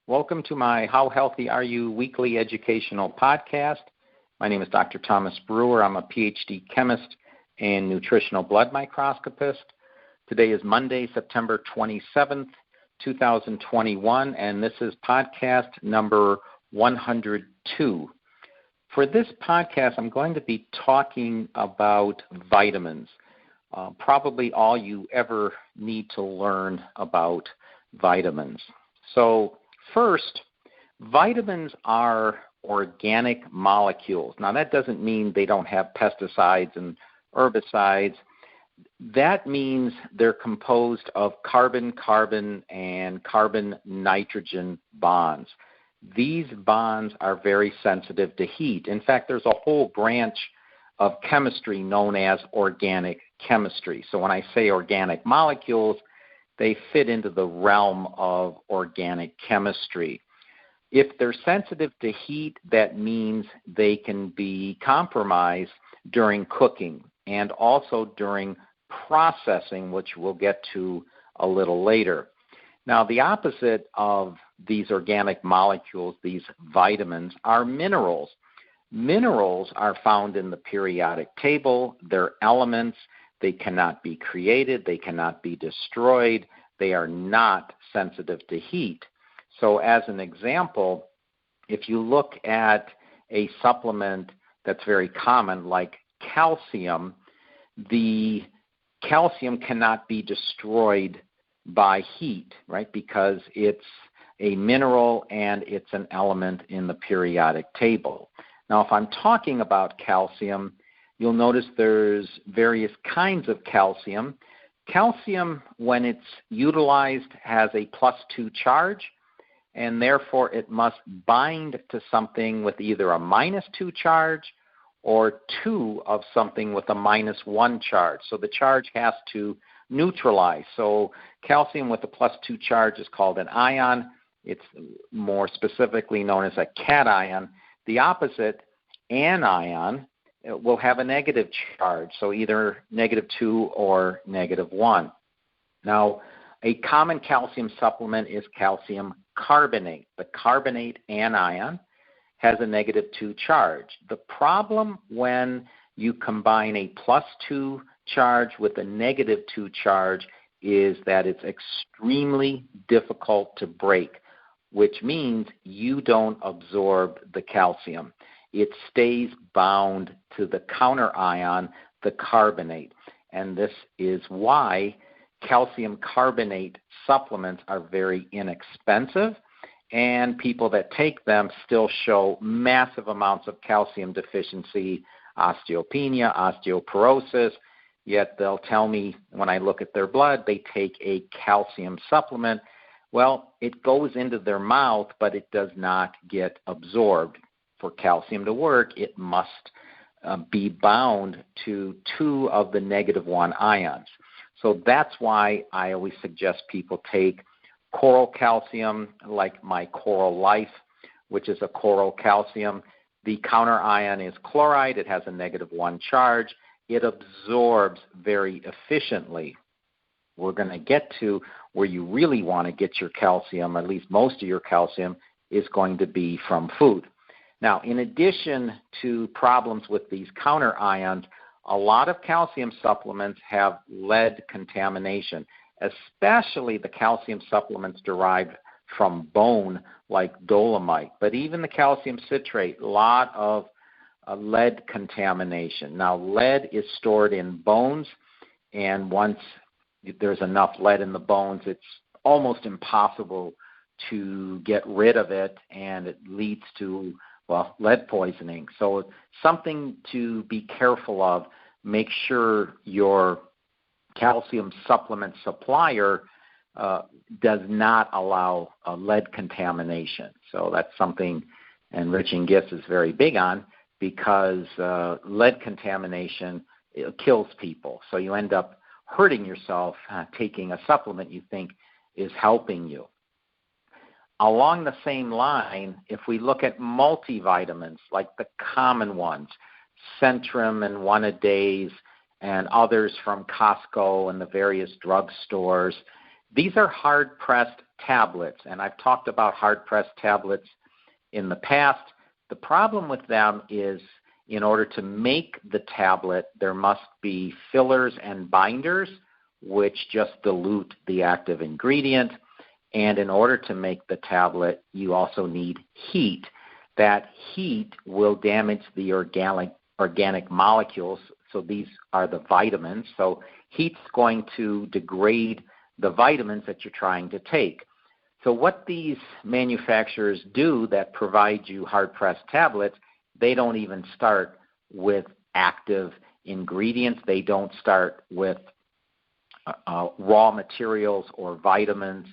Welcome to my How Healthy Are You weekly educational podcast. My name is Dr. Thomas Brewer. I'm a PhD chemist and nutritional blood microscopist. Today is Monday, September 27th, 2021, and this is podcast number 102. For this podcast, I'm going to be talking about vitamins, probably all you ever need to learn about vitamins. So first, vitamins are organic molecules. Now, that doesn't mean they don't have pesticides and herbicides. That means they're composed of carbon-carbon and carbon-nitrogen bonds. These bonds are very sensitive to heat. In fact, there's a whole branch of chemistry known as organic chemistry. So when I say organic molecules, they fit into the realm of organic chemistry. If they're sensitive to heat, that means they can be compromised during cooking and also during processing, which we'll get to a little later. Now, the opposite of these organic molecules, these vitamins, are minerals. Minerals are found in the periodic table. They're elements. They cannot be created. They cannot be destroyed. They are not sensitive to heat. So as an example, if you look at a supplement that's very common like calcium, the calcium cannot be destroyed by heat, right? Because it's a mineral and it's an element in the periodic table. Now, if I'm talking about calcium, you'll notice there's various kinds of calcium. Calcium, when it's utilized, has a +2 charge, and therefore it must bind to something with either a -2 charge or 2 of something with a -1 charge. So the charge has to neutralize. So calcium with a +2 charge is called an ion. It's more specifically known as a cation. The opposite, anion, will have a negative charge, so either -2 or -1. Now, a common calcium supplement is calcium carbonate. The carbonate anion has a -2 charge. The problem when you combine a +2 charge with a -2 charge is that it's extremely difficult to break, which means you don't absorb the calcium. It stays bound to the counter ion, the carbonate. And this is why calcium carbonate supplements are very inexpensive, and people that take them still show massive amounts of calcium deficiency, osteopenia, osteoporosis, yet they'll tell me when I look at their blood they take a calcium supplement. Well, it goes into their mouth, but it does not get absorbed. For calcium to work, it must be bound to 2 of the -1 ions. So that's why I always suggest people take coral calcium, like my Coral Life, which is a coral calcium. The counter ion is chloride. It has a -1 charge. It absorbs very efficiently. We're going to get to where you really want to get your calcium, at least most of your calcium, is going to be from food. Now, in addition to problems with these counter ions, a lot of calcium supplements have lead contamination, especially the calcium supplements derived from bone like dolomite. But even the calcium citrate, a lot of lead contamination. Now, lead is stored in bones, and once there's enough lead in the bones, it's almost impossible to get rid of it, and it leads to lead poisoning. So something to be careful of. Make sure your calcium supplement supplier does not allow lead contamination. So that's something Enriching Gifts is very big on, because lead contamination kills people. So you end up hurting yourself taking a supplement you think is helping you. Along the same line, if we look at multivitamins, like the common ones, Centrum and One-A-Days and others from Costco and the various drugstores, These are hard-pressed tablets, and I've talked about hard-pressed tablets in the past. The problem with them is in order to make the tablet, there must be fillers and binders, which just dilute the active ingredient. And in order to make the tablet, you also need heat. That heat will damage the organic molecules. So these are the vitamins. So heat's going to degrade the vitamins that you're trying to take. So what these manufacturers do that provide you hard-pressed tablets, they don't even start with active ingredients. They don't start with raw materials or vitamins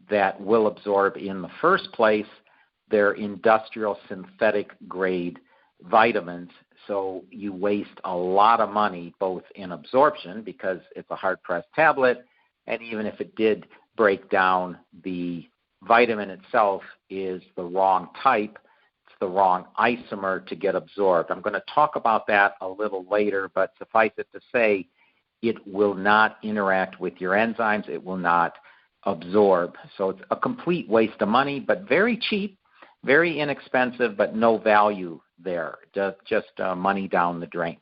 that will absorb in the first place. They're industrial synthetic grade vitamins. So you waste a lot of money both in absorption because it's a hard-pressed tablet, and even if it did break down, the vitamin itself is the wrong type. It's the wrong isomer to get absorbed. I'm going to talk about that a little later, but suffice it to say, it will not interact with your enzymes. It will not absorb. So it's a complete waste of money, but very cheap, very inexpensive, but no value there, just money down the drain.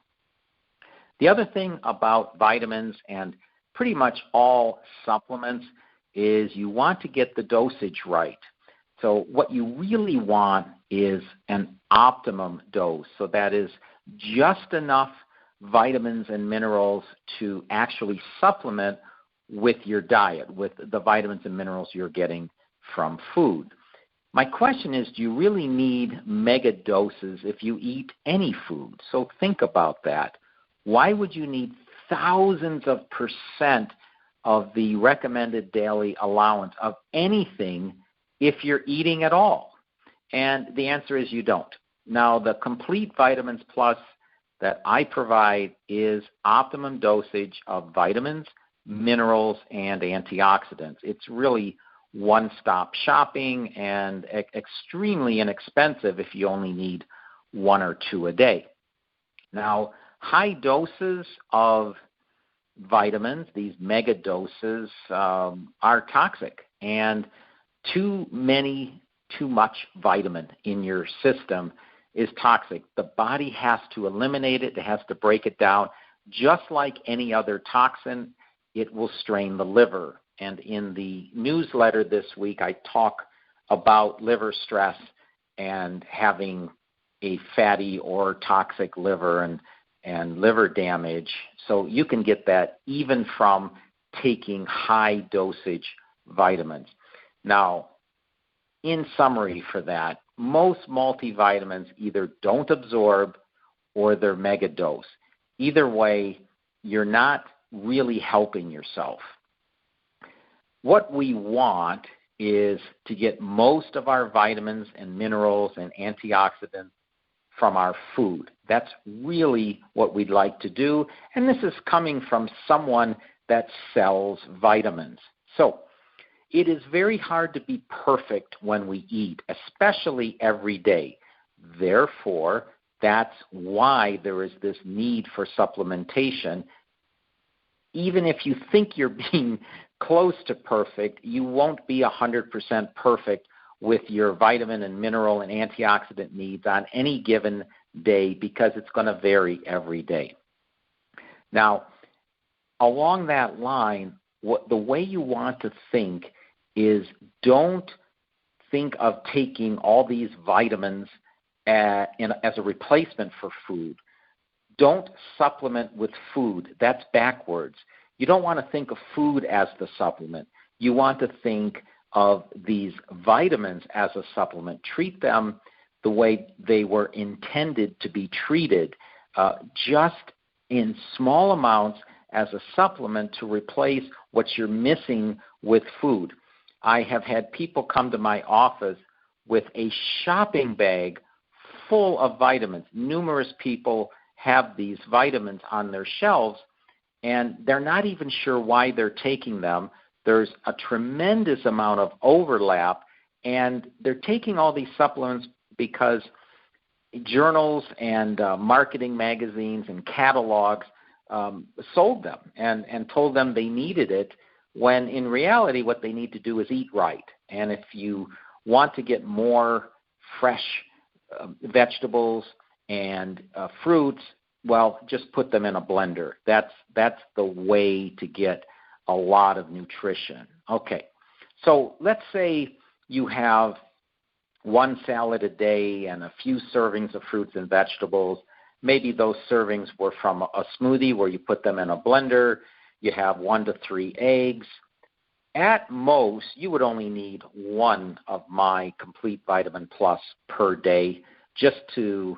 The other thing about vitamins and pretty much all supplements is you want to get the dosage right. So what you really want is an optimum dose. So that is just enough vitamins and minerals to actually supplement with your diet, with the vitamins and minerals you're getting from food. My question is, do you really need mega doses if you eat any food? So think about that. Why would you need thousands of % of the recommended daily allowance of anything if you're eating at all? And the answer is you don't. Now, the Complete Vitamins Plus that I provide is optimum dosage of vitamins, minerals, and antioxidants. It's really one-stop shopping and extremely inexpensive if you only need 1 or 2 a day. Now, high doses of vitamins, these mega doses, are toxic, and too much vitamin in your system is toxic. The body has to eliminate it. It has to break it down. Just like any other toxin, it will strain the liver. And in the newsletter this week, I talk about liver stress and having a fatty or toxic liver and liver damage. So you can get that even from taking high dosage vitamins. Now, in summary for that, most multivitamins either don't absorb or they're mega dose. Either way, you're not really helping yourself. What we want is to get most of our vitamins and minerals and antioxidants from our food. That's really what we'd like to do, and this is coming from someone that sells vitamins. So it is very hard to be perfect when we eat, especially every day. Therefore, that's why there is this need for supplementation. Even if you think you're being close to perfect, you won't be 100% perfect with your vitamin and mineral and antioxidant needs on any given day because it's going to vary every day. Now, along that line, the way you want to think is don't think of taking all these vitamins as a replacement for food. Don't supplement with food. That's backwards. You don't want to think of food as the supplement. You want to think of these vitamins as a supplement. Treat them the way they were intended to be treated, just in small amounts as a supplement to replace what you're missing with food. I have had people come to my office with a shopping bag full of vitamins. Numerous people have these vitamins on their shelves, and they're not even sure why they're taking them. There's a tremendous amount of overlap, and they're taking all these supplements because journals and marketing magazines and catalogs sold them and told them they needed it when in reality what they need to do is eat right. And if you want to get more fresh vegetables and fruits, well, just put them in a blender. That's the way to get a lot of nutrition. Okay, so let's say you have one salad a day and a few servings of fruits and vegetables. Maybe those servings were from a smoothie where you put them in a blender. You have 1 to 3 eggs. At most, you would only need one of my Complete Vitamin Plus per day just to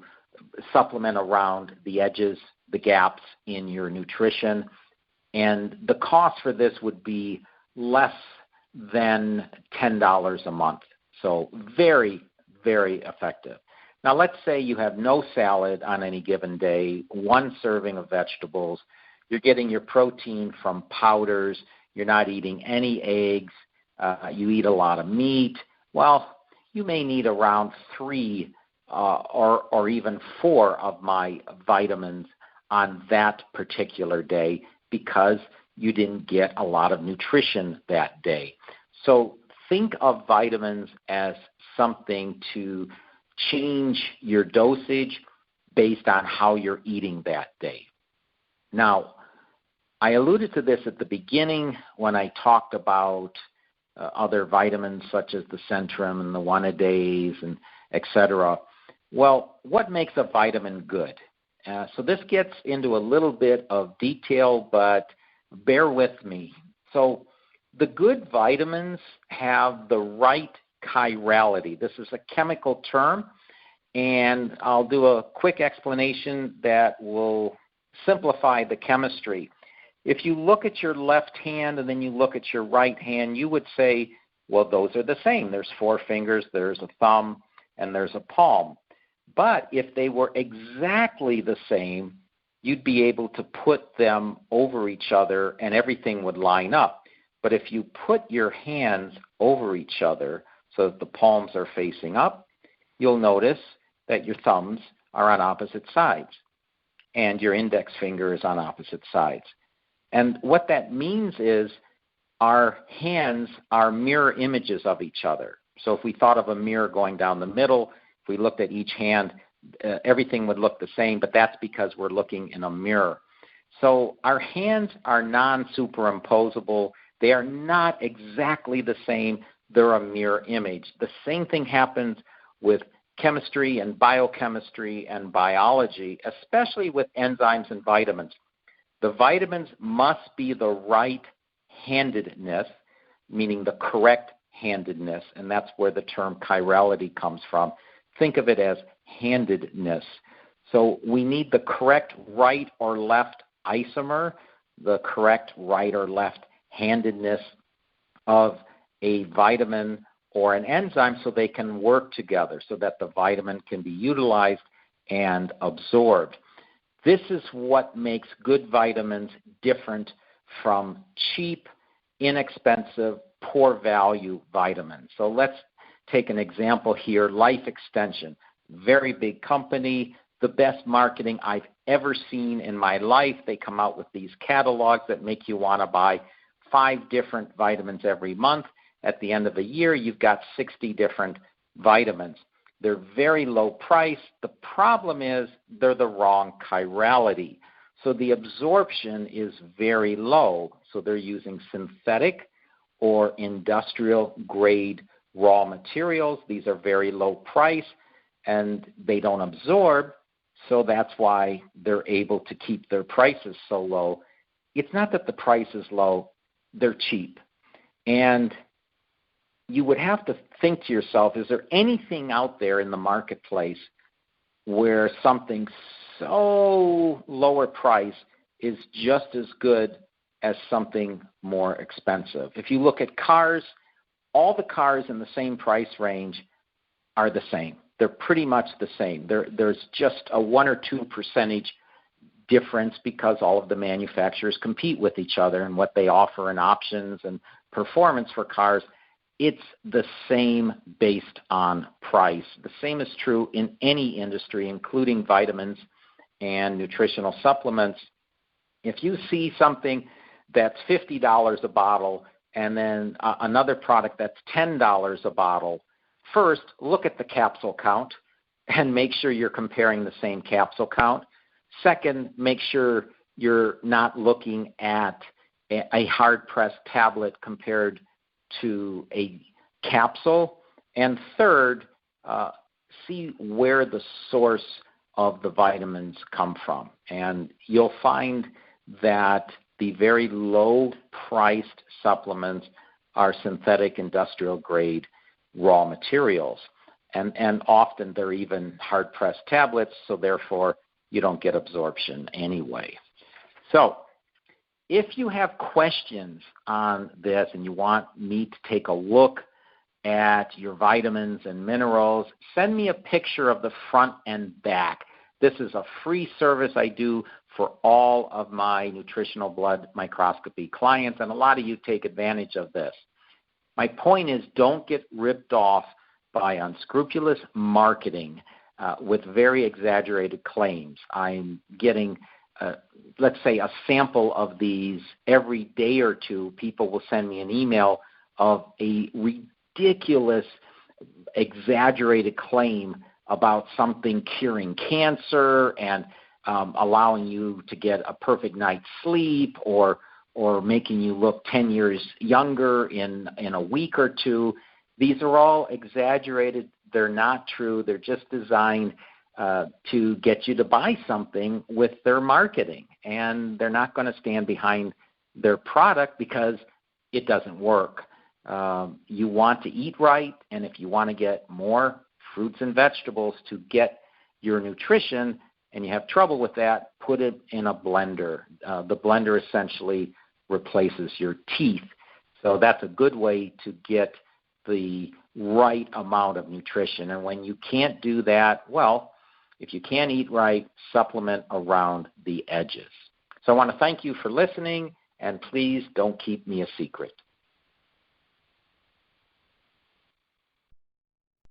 supplement around the edges, the gaps in your nutrition. And the cost for this would be less than $10 a month. So very, very effective. Now, let's say you have no salad on any given day, one serving of vegetables. You're getting your protein from powders. You're not eating any eggs. You eat a lot of meat. Well, you may need around 3 or even 4 of my vitamins on that particular day because you didn't get a lot of nutrition that day. So think of vitamins as something to change your dosage based on how you're eating that day. Now, I alluded to this at the beginning when I talked about other vitamins such as the Centrum and the One-A-Days and et cetera. Well, what makes a vitamin good? So this gets into a little bit of detail, but bear with me. So the good vitamins have the right chirality. This is a chemical term, and I'll do a quick explanation that will simplify the chemistry. If you look at your left hand and then you look at your right hand, you would say, well, those are the same. There's 4 fingers, there's a thumb, and there's a palm. But if they were exactly the same, you'd be able to put them over each other and everything would line up. But if you put your hands over each other so that the palms are facing up, you'll notice that your thumbs are on opposite sides and your index finger is on opposite sides. And what that means is our hands are mirror images of each other. So if we thought of a mirror going down the middle, if we looked at each hand, everything would look the same, but that's because we're looking in a mirror. So our hands are non-superimposable. They are not exactly the same. They're a mirror image. The same thing happens with chemistry and biochemistry and biology, especially with enzymes and vitamins. The vitamins must be the right handedness, meaning the correct handedness, and that's where the term chirality comes from. Think of it as handedness. So we need the correct right or left isomer, the correct right or left handedness of a vitamin or an enzyme so they can work together so that the vitamin can be utilized and absorbed. This is what makes good vitamins different from cheap, inexpensive, poor value vitamins. So let's take an example here, Life Extension. Very big company, the best marketing I've ever seen in my life. They come out with these catalogs that make you want to buy 5 different vitamins every month. At the end of the year, you've got 60 different vitamins. They're very low price. The problem is they're the wrong chirality. So the absorption is very low. So they're using synthetic or industrial grade raw materials. These are very low price and they don't absorb. So that's why they're able to keep their prices so low. It's not that the price is low, they're cheap. And you would have to think to yourself, is there anything out there in the marketplace where something so lower price is just as good as something more expensive? If you look at cars, all the cars in the same price range are the same. They're pretty much the same. There's just a 1 or 2% difference because all of the manufacturers compete with each other and what they offer in options and performance for cars. It's the same based on price. The same is true in any industry, including vitamins and nutritional supplements. If you see something that's $50 a bottle and then another product that's $10 a bottle, first, look at the capsule count and make sure you're comparing the same capsule count. Second, make sure you're not looking at a hard-pressed tablet compared to a capsule. And third, see where the source of the vitamins come from. And you'll find that the very low-priced supplements are synthetic industrial-grade raw materials. And often they're even hard-pressed tablets, so therefore you don't get absorption anyway. So if you have questions on this and you want me to take a look at your vitamins and minerals, send me a picture of the front and back. This is a free service I do for all of my nutritional blood microscopy clients, and a lot of you take advantage of this. My point is, don't get ripped off by unscrupulous marketing with very exaggerated claims. I'm getting, let's say, a sample of these every day or two. People will send me an email of a ridiculous, exaggerated claim about something curing cancer and allowing you to get a perfect night's sleep or making you look 10 years younger in a week or two. These are all exaggerated. They're not true. They're just designed to get you to buy something with their marketing. And they're not going to stand behind their product because it doesn't work. You want to eat right, and if you want to get more fruits and vegetables to get your nutrition and you have trouble with that, put it in a blender. The blender essentially replaces your teeth. So that's a good way to get the right amount of nutrition. And when you can't do that, well, if you can't eat right, supplement around the edges. So I want to thank you for listening, and please don't keep me a secret.